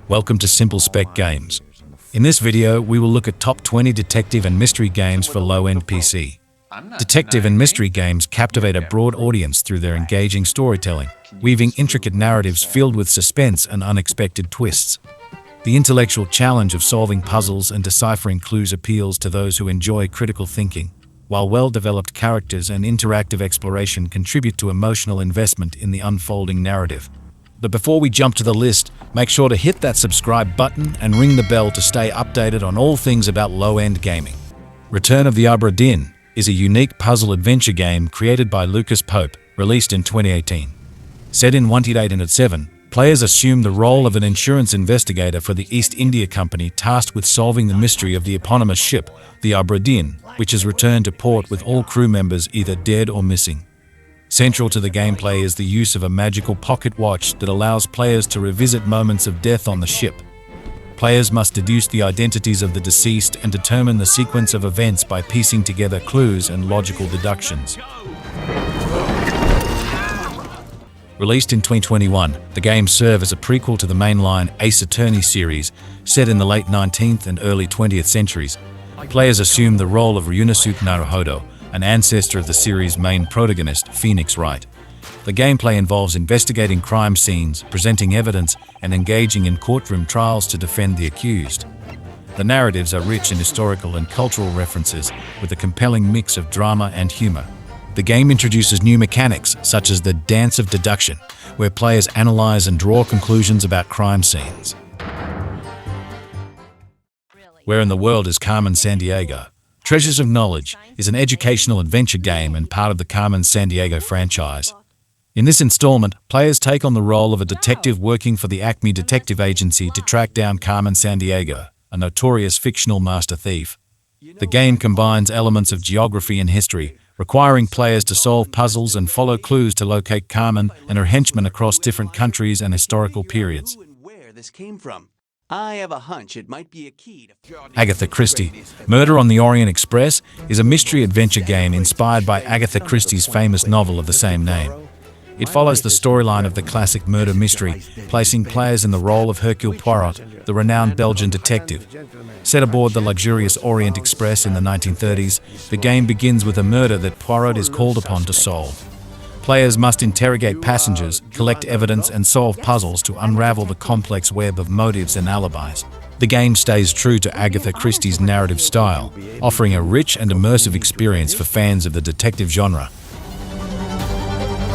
Welcome to Simple Spec Games. In this video, we will look at top 20 detective and mystery games for low-end PC. Detective and mystery games captivate a broad audience through their engaging storytelling, weaving intricate narratives filled with suspense and unexpected twists. The intellectual challenge of solving puzzles and deciphering clues appeals to those who enjoy critical thinking, while well-developed characters and interactive exploration contribute to emotional investment in the unfolding narrative. But before we jump to the list, make sure to hit that subscribe button and ring the bell to stay updated on all things about low-end gaming. Return of the Obra Dinn is a unique puzzle-adventure game created by Lucas Pope, released in 2018. Set in 1887, players assume the role of an insurance investigator for the East India Company tasked with solving the mystery of the eponymous ship, the Obra Dinn, which is returned to port with all crew members either dead or missing. Central to the gameplay is the use of a magical pocket watch that allows players to revisit moments of death on the ship. Players must deduce the identities of the deceased and determine the sequence of events by piecing together clues and logical deductions. Released in 2021, the game serves as a prequel to the mainline Ace Attorney series, set in the late 19th and early 20th centuries. Players assume the role of Ryunosuke Naruhodo, an ancestor of the series' main protagonist, Phoenix Wright. The gameplay involves investigating crime scenes, presenting evidence, and engaging in courtroom trials to defend the accused. The narratives are rich in historical and cultural references, with a compelling mix of drama and humor. The game introduces new mechanics, such as the dance of deduction, where players analyze and draw conclusions about crime scenes. Where in the world is Carmen Sandiego? Treasures of Knowledge is an educational adventure game and part of the Carmen Sandiego franchise. In this installment, players take on the role of a detective working for the Acme Detective Agency to track down Carmen Sandiego, a notorious fictional master thief. The game combines elements of geography and history, requiring players to solve puzzles and follow clues to locate Carmen and her henchmen across different countries and historical periods. I have a hunch it might be a key to Agatha Christie, Murder on the Orient Express is a mystery-adventure game inspired by Agatha Christie's famous novel of the same name. It follows the storyline of the classic murder mystery, placing players in the role of Hercule Poirot, the renowned Belgian detective. Set aboard the luxurious Orient Express in the 1930s, the game begins with a murder that Poirot is called upon to solve. Players must interrogate passengers, collect evidence, and solve puzzles to unravel the complex web of motives and alibis. The game stays true to Agatha Christie's narrative style, offering a rich and immersive experience for fans of the detective genre.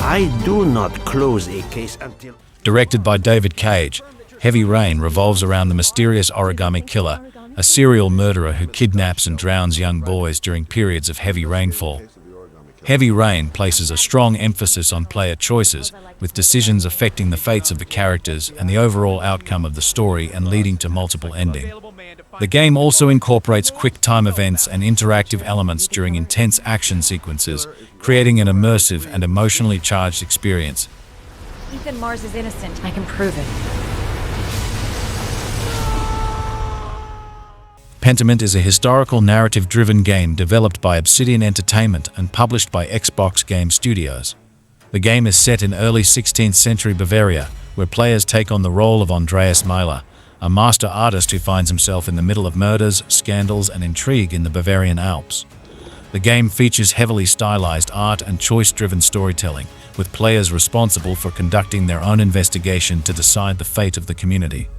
I do not close a case until... Directed by David Cage, Heavy Rain revolves around the mysterious origami killer, a serial murderer who kidnaps and drowns young boys during periods of heavy rainfall. Heavy Rain places a strong emphasis on player choices, with decisions affecting the fates of the characters and the overall outcome of the story and leading to multiple endings. The game also incorporates quick-time events and interactive elements during intense action sequences, creating an immersive and emotionally charged experience. Ethan Mars is innocent. I can prove it. Pentiment is a historical narrative-driven game developed by Obsidian Entertainment and published by Xbox Game Studios. The game is set in early 16th century Bavaria, where players take on the role of Andreas Myhler, a master artist who finds himself in the middle of murders, scandals, and intrigue in the Bavarian Alps. The game features heavily stylized art and choice-driven storytelling, with players responsible for conducting their own investigation to decide the fate of the community.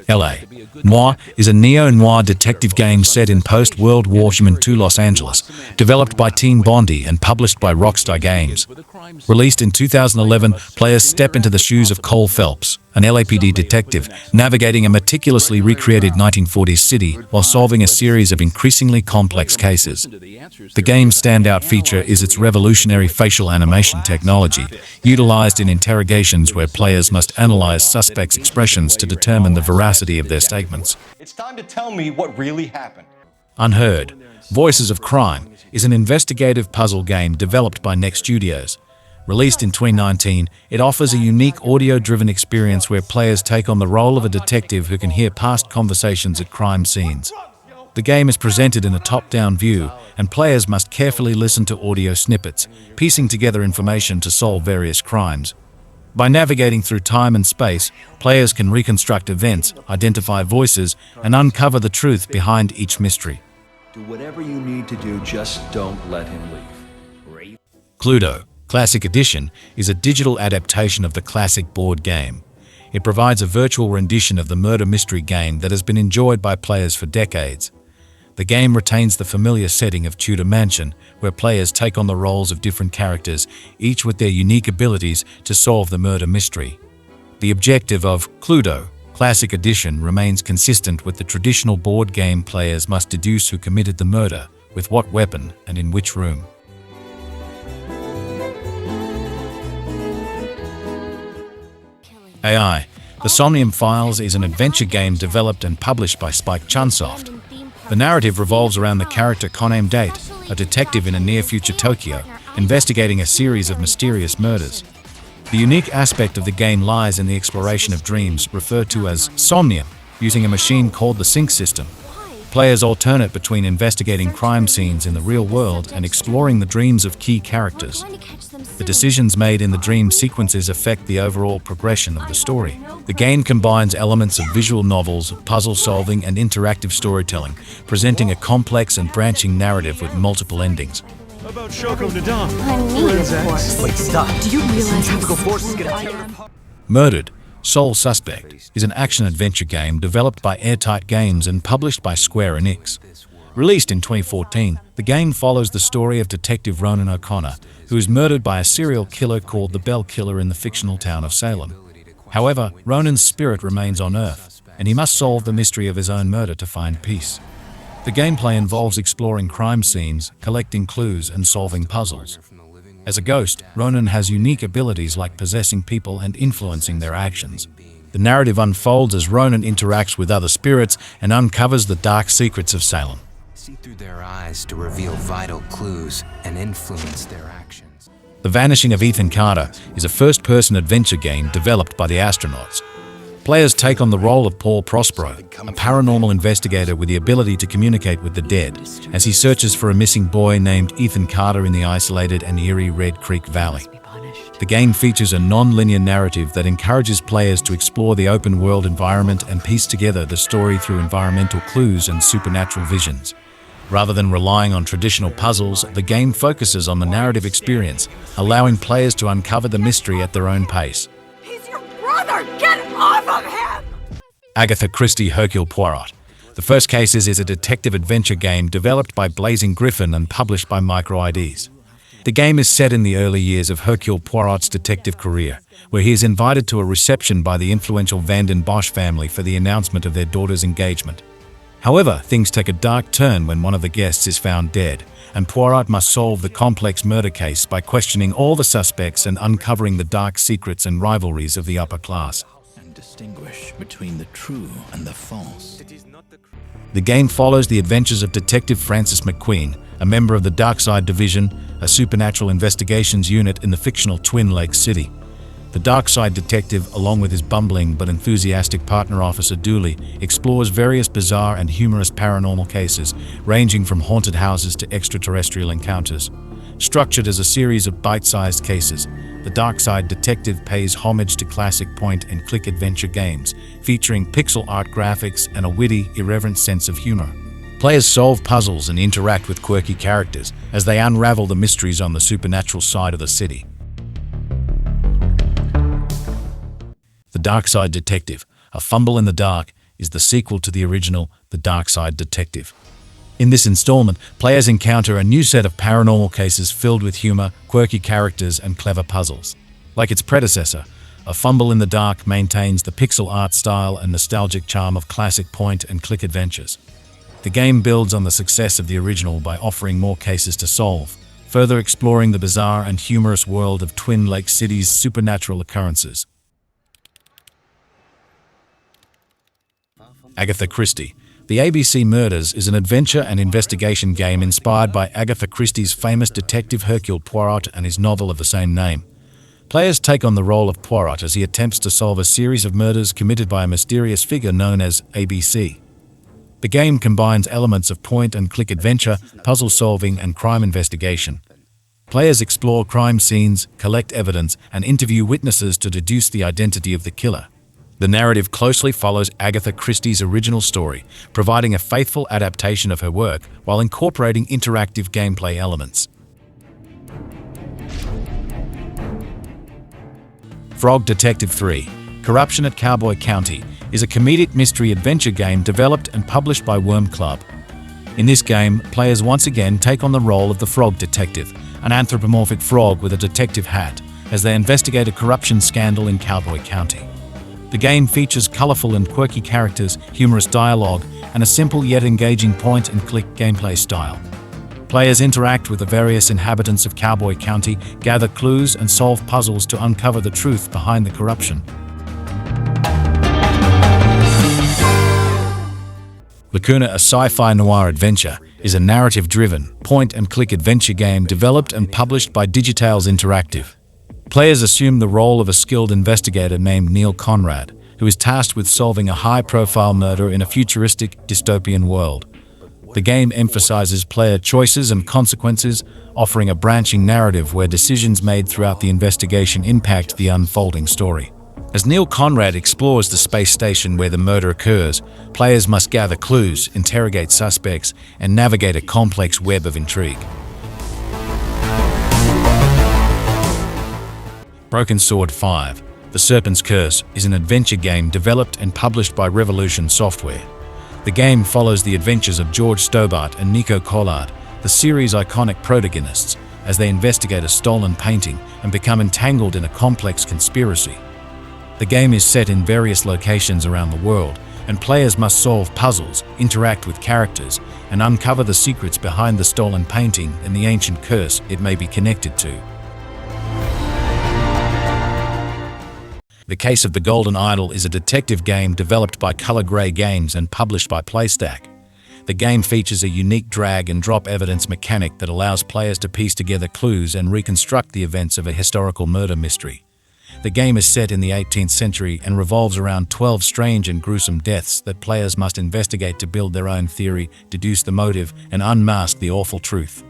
L.A. Noir is a neo-noir detective game set in post-World War II Los Angeles, developed by Team Bondi and published by Rockstar Games. Released in 2011, players step into the shoes of Cole Phelps, an LAPD detective, navigating a meticulously recreated 1940s city while solving a series of increasingly complex cases. The game's standout feature is its revolutionary facial animation technology, utilized in interrogations where players must analyze suspects' expressions to determine the veracity of their statements. It's time to tell me what really happened. Unheard, Voices of Crime is an investigative puzzle game developed by Next Studios. Released in 2019, it offers a unique audio-driven experience where players take on the role of a detective who can hear past conversations at crime scenes. The game is presented in a top-down view, and players must carefully listen to audio snippets, piecing together information to solve various crimes. By navigating through time and space, players can reconstruct events, identify voices, and uncover the truth behind each mystery. Do whatever you need to do, just don't let him leave. Cluedo, Classic Edition, is a digital adaptation of the classic board game. It provides a virtual rendition of the murder mystery game that has been enjoyed by players for decades. The game retains the familiar setting of Tudor Mansion, where players take on the roles of different characters, each with their unique abilities to solve the murder mystery. The objective of Cluedo, Classic Edition remains consistent with the traditional board game. Players must deduce who committed the murder, with what weapon, and in which room. AI. The Somnium Files is an adventure game developed and published by Spike Chunsoft. The narrative revolves around the character Koname Date, a detective in a near-future Tokyo, investigating a series of mysterious murders. The unique aspect of the game lies in the exploration of dreams, referred to as somnium, using a machine called the sync system. Players alternate between investigating crime scenes in the real world and exploring the dreams of key characters. The decisions made in the dream sequences affect the overall progression of the story. The game combines elements of visual novels, puzzle solving, and interactive storytelling, presenting a complex and branching narrative with multiple endings. About Shoko Nadam. I'm me, of course. Wait, stop. Do you realize how Centrifugal force is stupid gonna I tear am? Murdered, Sole Suspect is an action-adventure game developed by Airtight Games and published by Square Enix. Released in 2014, the game follows the story of Detective Ronan O'Connor, who is murdered by a serial killer called the Bell Killer in the fictional town of Salem. However, Ronan's spirit remains on Earth, and he must solve the mystery of his own murder to find peace. The gameplay involves exploring crime scenes, collecting clues, and solving puzzles. As a ghost, Ronan has unique abilities like possessing people and influencing their actions. The narrative unfolds as Ronan interacts with other spirits and uncovers the dark secrets of Salem. See through their eyes to reveal vital clues and influence their actions. The Vanishing of Ethan Carter is a first-person adventure game developed by the Astronauts. Players take on the role of Paul Prospero, a paranormal investigator with the ability to communicate with the dead, as he searches for a missing boy named Ethan Carter in the isolated and eerie Red Creek Valley. The game features a non-linear narrative that encourages players to explore the open-world environment and piece together the story through environmental clues and supernatural visions. Rather than relying on traditional puzzles, the game focuses on the narrative experience, allowing players to uncover the mystery at their own pace. He's your brother! Get off of him! Agatha Christie Hercule Poirot. The first case is a detective adventure game developed by Blazing Griffin and published by MicroIDs. The game is set in the early years of Hercule Poirot's detective career, where he is invited to a reception by the influential Van den Bosch family for the announcement of their daughter's engagement. However, things take a dark turn when one of the guests is found dead, and Poirot must solve the complex murder case by questioning all the suspects and uncovering the dark secrets and rivalries of the upper class. And distinguish between the true and the false. The game follows the adventures of Detective Francis McQueen, a member of the Darkside Division, a supernatural investigations unit in the fictional Twin Lakes City. The Darkside detective, along with his bumbling but enthusiastic partner Officer Dooley, explores various bizarre and humorous paranormal cases, ranging from haunted houses to extraterrestrial encounters. Structured as a series of bite-sized cases, the Darkside detective pays homage to classic point-and-click adventure games, featuring pixel art graphics and a witty, irreverent sense of humor. Players solve puzzles and interact with quirky characters as they unravel the mysteries on the supernatural side of the city. The Darkside Detective, A Fumble in the Dark, is the sequel to the original The Darkside Detective. In this installment, players encounter a new set of paranormal cases filled with humor, quirky characters, and clever puzzles. Like its predecessor, A Fumble in the Dark maintains the pixel art style and nostalgic charm of classic point-and-click adventures. The game builds on the success of the original by offering more cases to solve, further exploring the bizarre and humorous world of Twin Lakes City's supernatural occurrences. Agatha Christie. The ABC Murders is an adventure and investigation game inspired by Agatha Christie's famous detective Hercule Poirot and his novel of the same name. Players take on the role of Poirot as he attempts to solve a series of murders committed by a mysterious figure known as ABC. The game combines elements of point-and-click adventure, puzzle solving, and crime investigation. Players explore crime scenes, collect evidence, and interview witnesses to deduce the identity of the killer. The narrative closely follows Agatha Christie's original story, providing a faithful adaptation of her work while incorporating interactive gameplay elements. Frog Detective 3: Corruption at Cowboy County is a comedic mystery adventure game developed and published by Worm Club. In this game, players once again take on the role of the Frog Detective, an anthropomorphic frog with a detective hat, as they investigate a corruption scandal in Cowboy County. The game features colorful and quirky characters, humorous dialogue, and a simple yet engaging point-and-click gameplay style. Players interact with the various inhabitants of Cowboy County, gather clues, and solve puzzles to uncover the truth behind the corruption. Lacuna, a sci-fi noir adventure, is a narrative-driven, point-and-click adventure game developed and published by Digitales Interactive. Players assume the role of a skilled investigator named Neil Conrad, who is tasked with solving a high-profile murder in a futuristic, dystopian world. The game emphasizes player choices and consequences, offering a branching narrative where decisions made throughout the investigation impact the unfolding story. As Neil Conrad explores the space station where the murder occurs, players must gather clues, interrogate suspects, and navigate a complex web of intrigue. Broken Sword 5: The Serpent's Curse is an adventure game developed and published by Revolution Software. The game follows the adventures of George Stobart and Nico Collard, the series' iconic protagonists, as they investigate a stolen painting and become entangled in a complex conspiracy. The game is set in various locations around the world, and players must solve puzzles, interact with characters, and uncover the secrets behind the stolen painting and the ancient curse it may be connected to. The Case of the Golden Idol is a detective game developed by Color Gray Games and published by PlayStack. The game features a unique drag-and-drop evidence mechanic that allows players to piece together clues and reconstruct the events of a historical murder mystery. The game is set in the 18th century and revolves around 12 strange and gruesome deaths that players must investigate to build their own theory, deduce the motive, and unmask the awful truth.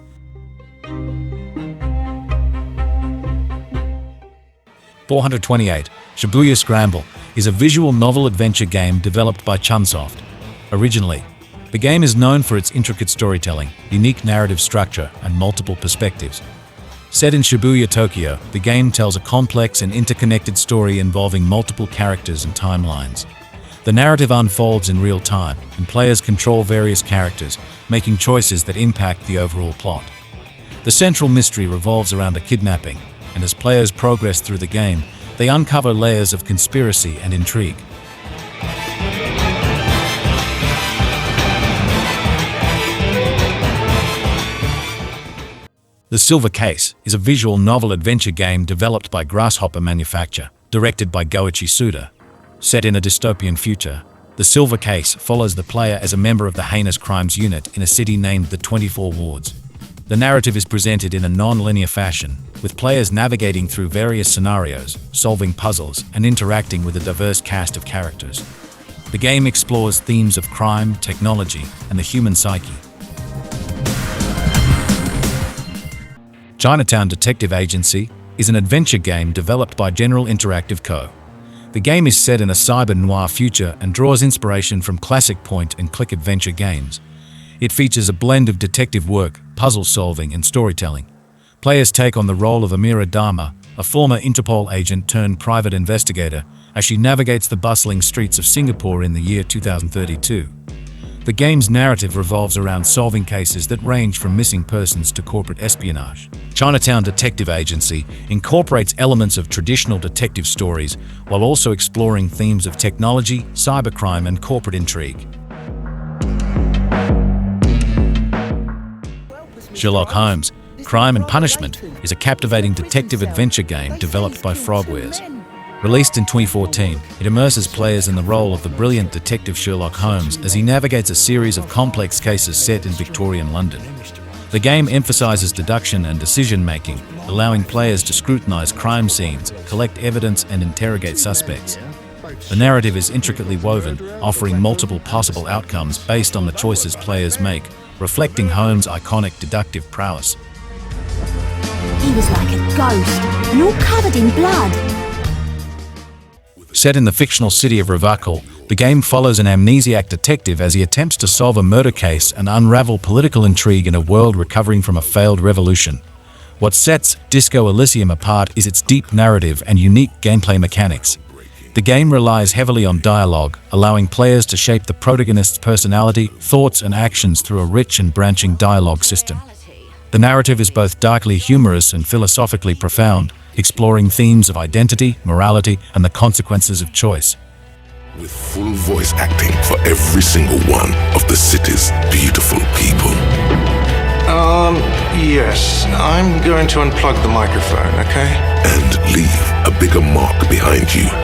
.428 Shibuya Scramble is a visual novel adventure game developed by Chunsoft. Originally, the game is known for its intricate storytelling, unique narrative structure, and multiple perspectives. Set in Shibuya, Tokyo, the game tells a complex and interconnected story involving multiple characters and timelines. The narrative unfolds in real time, and players control various characters, making choices that impact the overall plot. The central mystery revolves around a kidnapping, and as players progress through the game, they uncover layers of conspiracy and intrigue. The Silver Case is a visual novel adventure game developed by Grasshopper Manufacture, directed by Goichi Suda. Set in a dystopian future, The Silver Case follows the player as a member of the Heinous Crimes Unit in a city named the 24 Wards. The narrative is presented in a non-linear fashion, with players navigating through various scenarios, solving puzzles, and interacting with a diverse cast of characters. The game explores themes of crime, technology, and the human psyche. Chinatown Detective Agency is an adventure game developed by General Interactive Co. The game is set in a cyber-noir future and draws inspiration from classic point-and-click adventure games. It features a blend of detective work, puzzle solving, and storytelling. Players take on the role of Amira Dharma, a former Interpol agent turned private investigator, as she navigates the bustling streets of Singapore in the year 2032. The game's narrative revolves around solving cases that range from missing persons to corporate espionage. Chinatown Detective Agency incorporates elements of traditional detective stories while also exploring themes of technology, cybercrime, and corporate intrigue. Sherlock Holmes: Crime and Punishment is a captivating detective adventure game developed by Frogwares. Released in 2014, it immerses players in the role of the brilliant detective Sherlock Holmes as he navigates a series of complex cases set in Victorian London. The game emphasizes deduction and decision-making, allowing players to scrutinize crime scenes, collect evidence, and interrogate suspects. The narrative is intricately woven, offering multiple possible outcomes based on the choices players make, reflecting Holmes' iconic deductive prowess. He was like a ghost, and all covered in blood. Set in the fictional city of Rivakal, the game follows an amnesiac detective as he attempts to solve a murder case and unravel political intrigue in a world recovering from a failed revolution. What sets Disco Elysium apart is its deep narrative and unique gameplay mechanics. The game relies heavily on dialogue, allowing players to shape the protagonist's personality, thoughts, and actions through a rich and branching dialogue system. The narrative is both darkly humorous and philosophically profound, exploring themes of identity, morality, and the consequences of choice. With full voice acting for every single one of the city's beautiful people. Yes. I'm going to unplug the microphone, okay? And leave a bigger mark behind you